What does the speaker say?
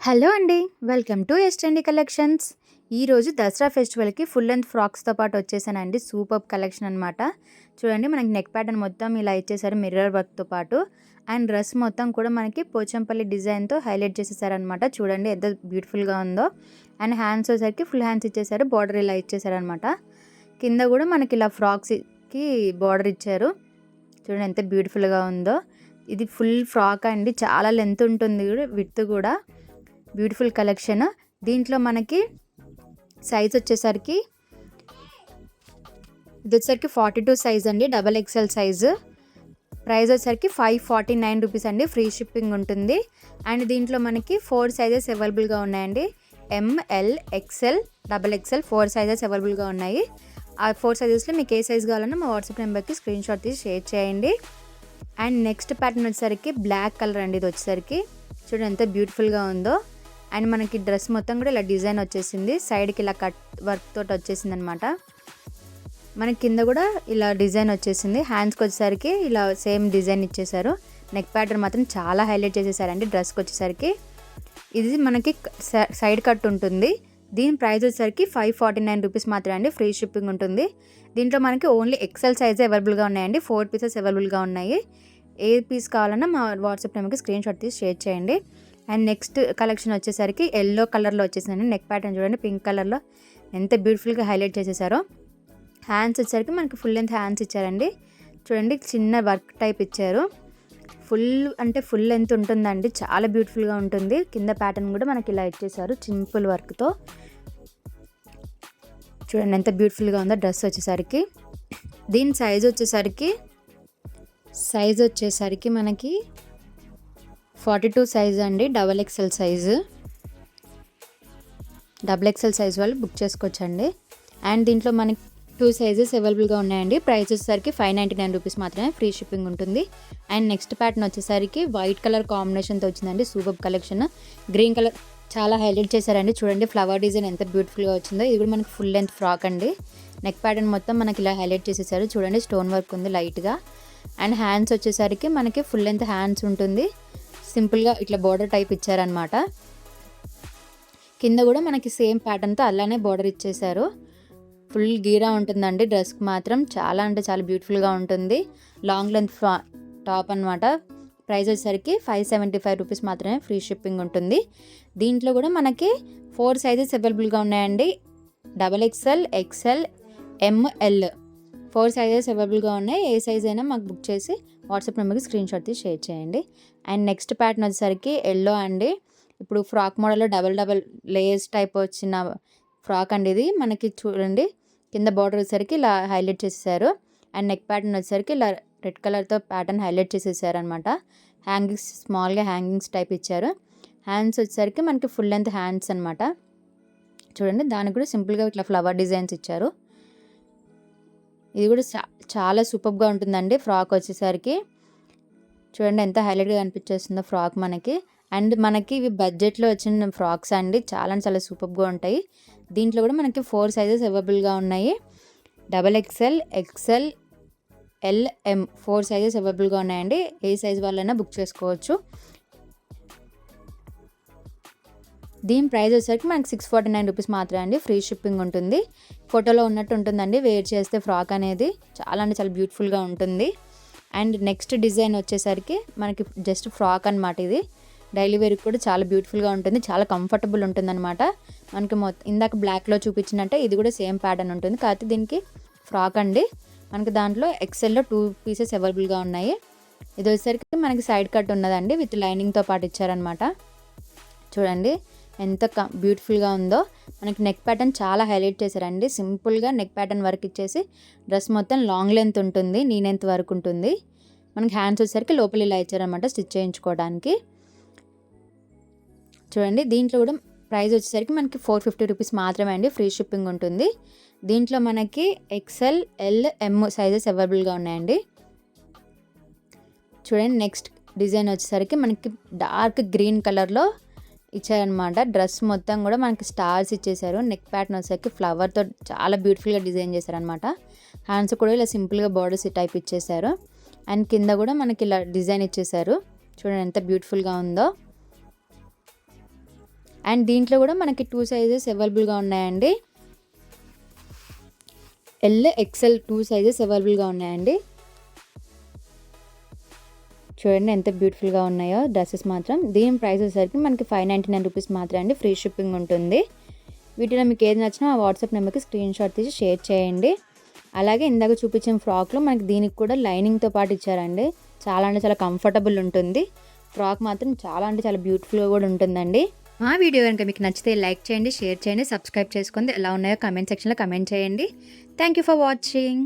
Hello అండి. Welcome to S trendy collections. ఈరోజు దసరా ఫెస్టివల్‌కి ఫుల్ లెంత్ ఫ్రాక్స్‌తో పాటు వచ్చేసానండి. సూపర్బ్ కలెక్షన్ అనమాట. చూడండి మనకి నెక్ ప్యాటర్న్ మొత్తం ఇలా ఇచ్చేసారు మిర్రర్ వర్క్‌తో పాటు. అండ్ డ్రెస్ మొత్తం కూడా మనకి పోచంపల్లి డిజైన్‌తో హైలైట్ చేసేసారనమాట. చూడండి ఎంత బ్యూటిఫుల్‌గా ఉందో. అండ్ హ్యాండ్స్ వచ్చేసరికి ఫుల్ హ్యాండ్స్ ఇచ్చేసారు. బార్డర్ ఇలా ఇచ్చేసారనమాట. కింద కూడా మనకి ఇలా ఫ్రాక్స్‌కి బార్డర్ ఇచ్చారు. చూడండి ఎంత బ్యూటిఫుల్‌గా ఉందో. ఇది ఫుల్ ఫ్రాక్ అండి. చాలా లెంత్ ఉంటుంది విడ్త్ కూడా. Beautiful collection. దీంట్లో మనకి సైజ్ వచ్చేసరికి ఇది వచ్చేసరికి 42 సైజ్ అండి, డబల్ ఎక్స్ఎల్ సైజు. ప్రైస్ వచ్చేసరికి 549 రూపీస్ అండి. ఫ్రీ షిప్పింగ్ ఉంటుంది. అండ్ దీంట్లో మనకి 4 సైజెస్ అవైలబుల్గా ఉన్నాయండి. ML, XL, double XL 4 sizes అవైలబుల్గా ఉన్నాయి. ఆ 4 సైజెస్లో మీకు ఏ సైజ్ కావాలన్నా మా వాట్సాప్ నెంబర్కి స్క్రీన్ షాట్ తీసి షేర్ చేయండి. అండ్ నెక్స్ట్ ప్యాటర్న్ వచ్చేసరికి బ్లాక్ కలర్ అండి. ఇది వచ్చేసరికి చూడండి ఎంత బ్యూటిఫుల్గా ఉందో. అండ్ మనకి డ్రెస్ మొత్తం కూడా ఇలా డిజైన్ వచ్చేసింది. సైడ్కి ఇలా కట్ వర్క్ తోటి వచ్చేసింది అనమాట. మనకి కింద కూడా ఇలా డిజైన్ వచ్చేసింది. హ్యాండ్స్కి వచ్చేసరికి ఇలా సేమ్ డిజైన్ ఇచ్చేసారు. నెక్ ప్యాటర్న్ మాత్రం చాలా హైలైట్ చేసేసారండి. డ్రెస్కి వచ్చేసరికి ఇది మనకి సైడ్ కట్ ఉంటుంది. దీని ప్రైస్ వచ్చేసరికి 549 రూపీస్ మాత్రమే అండి. ఫ్రీ షిప్పింగ్ ఉంటుంది. దీంట్లో మనకి ఓన్లీ ఎక్సెల్ సైజే అవైలబుల్గా ఉన్నాయండి. 4 పీసెస్ అవైలబుల్గా ఉన్నాయి. ఏ పీస్ కావాలన్నా మా వాట్సాప్ నెంబర్కి స్క్రీన్ షాట్ తీసి షేర్ చేయండి. అండ్ నెక్స్ట్ కలెక్షన్ వచ్చేసరికి ఎల్లో కలర్లో వచ్చేసిందండి. నెక్ ప్యాటర్న్ చూడండి పింక్ కలర్లో ఎంత బ్యూటిఫుల్గా హైలైట్ చేసేసారో. హ్యాండ్స్ వచ్చేసరికి మనకి ఫుల్ లెంత్ హ్యాండ్స్ ఇచ్చారండి. చూడండి చిన్న వర్క్ టైప్ ఇచ్చారు. ఫుల్ అంటే ఫుల్ లెంత్ ఉంటుందండి. చాలా బ్యూటిఫుల్గా ఉంటుంది. కింద ప్యాటర్న్ కూడా మనకి ఇలా ఇచ్చేసారు సింపుల్ వర్క్తో. చూడండి ఎంత బ్యూటిఫుల్గా ఉందో డ్రెస్ వచ్చేసరికి. దీని సైజ్ వచ్చేసరికి మనకి 42 సైజ్ అండి, double XL size. Double XL size వాళ్ళు బుక్ చేసుకోవచ్చండి. అండ్ దీంట్లో మనకి 2 సైజెస్ అవైలబుల్గా ఉన్నాయండి. ప్రైస్ వచ్చేసరికి 599 రూపీస్ మాత్రమే. ఫ్రీ షిప్పింగ్ ఉంటుంది. అండ్ నెక్స్ట్ ప్యాటర్న్ వచ్చేసరికి వైట్ కలర్ కాంబినేషన్తో వచ్చిందండి. Super collection. గ్రీన్ కలర్ చాలా హైలైట్ చేశారండి. చూడండి ఫ్లవర్ డిజైన్ ఎంత బ్యూటిఫుల్గా వచ్చిందో. ఇది కూడా మనకి ఫుల్ లెంత్ ఫ్రాక్ అండి. నెక్ ప్యాటర్న్ మొత్తం మనకి ఇలా హైలైట్ చేసేసారు. చూడండి స్టోన్ వర్క్ ఉంది లైట్గా. అండ్ హ్యాండ్స్ వచ్చేసరికి మనకి ఫుల్ లెంత్ హ్యాండ్స్ ఉంటుంది. సింపుల్గా ఇట్లా బార్డర్ టైప్ ఇచ్చారనమాట. కింద కూడా మనకి సేమ్ ప్యాటర్న్తో అలానే బార్డర్ ఇచ్చేసారు. ఫుల్ గీరా ఉంటుందండి డ్రెస్కి మాత్రం. చాలా అంటే చాలా బ్యూటిఫుల్గా ఉంటుంది. లాంగ్ లెంత్ టాప్ అనమాట. ప్రైస్ వచ్చేసరికి 575 రూపీస్ మాత్రమే. ఫ్రీ షిప్పింగ్ ఉంటుంది. దీంట్లో కూడా మనకి 4 సైజెస్ అవైలబుల్గా ఉన్నాయండి. Double XL, XL, ML 4 sizes అవైలబుల్గా ఉన్నాయి. ఏ సైజ్ అయినా మాకు బుక్ చేసి వాట్సాప్ నెంబర్కి స్క్రీన్ షాట్ తీసి షేర్ చేయండి. అండ్ నెక్స్ట్ ప్యాటర్న్ వచ్చేసరికి ఎల్లో అండి. ఇప్పుడు ఫ్రాక్ మోడల్లో డబల్ లేయర్స్ టైప్ వచ్చిన ఫ్రాక్ అండి ఇది. మనకి చూడండి కింద బార్డర్ వచ్చేసరికి ఇలా హైలైట్ చేసేసారు. అండ్ నెక్ ప్యాటర్న్ వచ్చేసరికి ఇలా రెడ్ కలర్తో ప్యాటర్న్ హైలైట్ చేసేసారు అనమాట. హ్యాంగింగ్స్ స్మాల్గా హ్యాంగింగ్స్ టైప్ ఇచ్చారు. హ్యాండ్స్ వచ్చేసరికి మనకి ఫుల్ లెంత్ హ్యాండ్స్ అనమాట. చూడండి దానికి కూడా సింపుల్గా ఇట్లా ఫ్లవర్ డిజైన్స్ ఇచ్చారు. ఇది కూడా చాలా సూపర్గా ఉంటుందండి ఫ్రాక్ వచ్చేసరికి. చూడండి ఎంత హైలైట్గా కనిపించేస్తుందో ఫ్రాక్ మనకి. అండ్ మనకి ఇవి బడ్జెట్లో వచ్చిన ఫ్రాక్స్ అండి. చాలా చాలా సూపర్గా ఉంటాయి. దీంట్లో కూడా మనకి 4 సైజెస్ అవైలబుల్గా ఉన్నాయి. డబల్ ఎక్స్ఎల్, ఎక్స్ఎల్, ఎల్, ఎం 4 సైజెస్ అవైలబుల్గా ఉన్నాయండి. ఏ సైజ్ వాళ్ళైనా బుక్ చేసుకోవచ్చు. దీని ప్రైస్ వచ్చేసరికి మనకి 649 రూపీస్ మాత్రమే అండి. ఫ్రీ షిప్పింగ్ ఉంటుంది. ఫోటోలో ఉన్నట్టు ఉంటుందండి. వేర్ చేస్తే ఫ్రాక్ అనేది చాలా అంటే చాలా బ్యూటిఫుల్గా ఉంటుంది. అండ్ నెక్స్ట్ డిజైన్ వచ్చేసరికి మనకి జస్ట్ ఫ్రాక్ అనమాట. ఇది డైలీ వేర్కి కూడా చాలా బ్యూటిఫుల్గా ఉంటుంది. చాలా కంఫర్టబుల్ ఉంటుంది అనమాట. మనకి ఇందాక బ్లాక్లో చూపించినట్టే ఇది కూడా సేమ్ ప్యాటర్న్ ఉంటుంది. కాకపోతే దీనికి ఫ్రాక్ అండి. మనకి దాంట్లో ఎక్సెల్లో 2 పీసెస్ అవైలబుల్గా ఉన్నాయి. ఇది వచ్చేసరికి మనకి సైడ్ కట్ ఉన్నదండి. విత్ లైనింగ్తో పాటు ఇచ్చారనమాట. చూడండి ఎంత బ్యూటిఫుల్గా ఉందో. మనకి నెక్ ప్యాటర్న్ చాలా హైలైట్ చేశారండి. సింపుల్గా నెక్ ప్యాటర్న్ వర్క్ ఇచ్చేసి డ్రెస్ మొత్తం లాంగ్ లెంత్ ఉంటుంది, నీ లెంత్ వరకు ఉంటుంది. మనకి హ్యాండ్స్ వచ్చేసరికి లోపల ఇలా ఇచ్చారనమాట స్టిచ్ చేయించుకోవడానికి. చూడండి దీంట్లో కూడా ప్రైస్ వచ్చేసరికి మనకి 450 రూపీస్ మాత్రమే అండి. ఫ్రీ షిప్పింగ్ ఉంటుంది. దీంట్లో మనకి ఎక్స్ఎల్, ఎల్, ఎం సైజెస్ అవైలబుల్గా ఉన్నాయండి. చూడండి నెక్స్ట్ డిజైన్ వచ్చేసరికి మనకి డార్క్ గ్రీన్ కలర్లో ఇచ్చారనమాట. డ్రెస్ మొత్తం కూడా మనకి స్టార్స్ ఇచ్చేసారు. నెక్ ప్యాటర్న్ వచ్చేసరికి ఫ్లవర్తో చాలా బ్యూటిఫుల్గా డిజైన్ చేశారనమాట. హ్యాండ్స్ కూడా ఇలా సింపుల్గా బార్డర్స్ టైప్ ఇచ్చేసారు. అండ్ కింద కూడా మనకి ఇలా డిజైన్ ఇచ్చేసారు. చూడండి ఎంత బ్యూటిఫుల్గా ఉందో. అండ్ దీంట్లో కూడా మనకి 2 సైజెస్ అవైలబుల్గా ఉన్నాయండి. ఎల్, ఎక్సెల్ 2 సైజెస్ అవైలబుల్గా ఉన్నాయండి. చూడండి ఎంత బ్యూటిఫుల్గా ఉన్నాయో డ్రెస్సెస్ మాత్రం. దీని ప్రైస్ వచ్చేసరికి మనకి 599 రూపీస్ మాత్రమే అండి. ఫ్రీ షిప్పింగ్ ఉంటుంది. వీటిలో మీకు ఏది నచ్చినా ఆ వాట్సాప్ నెంబర్కి స్క్రీన్ షాట్ తీసి షేర్ చేయండి. అలాగే ఇందాక చూపించిన ఫ్రాక్లో మనకి దీనికి కూడా లైనింగ్తో పాటు ఇచ్చారండి. చాలా అంటే చాలా కంఫర్టబుల్ ఉంటుంది. ఫ్రాక్ మాత్రం చాలా అంటే చాలా బ్యూటిఫుల్గా కూడా ఉంటుందండి. మా వీడియో కనుక మీకు నచ్చితే లైక్ చేయండి, షేర్ చేయండి, సబ్స్క్రైబ్ చేసుకోండి. ఎలా ఉన్నాయో కామెంట్ సెక్షన్లో కామెంట్ చేయండి. Thank you for watching.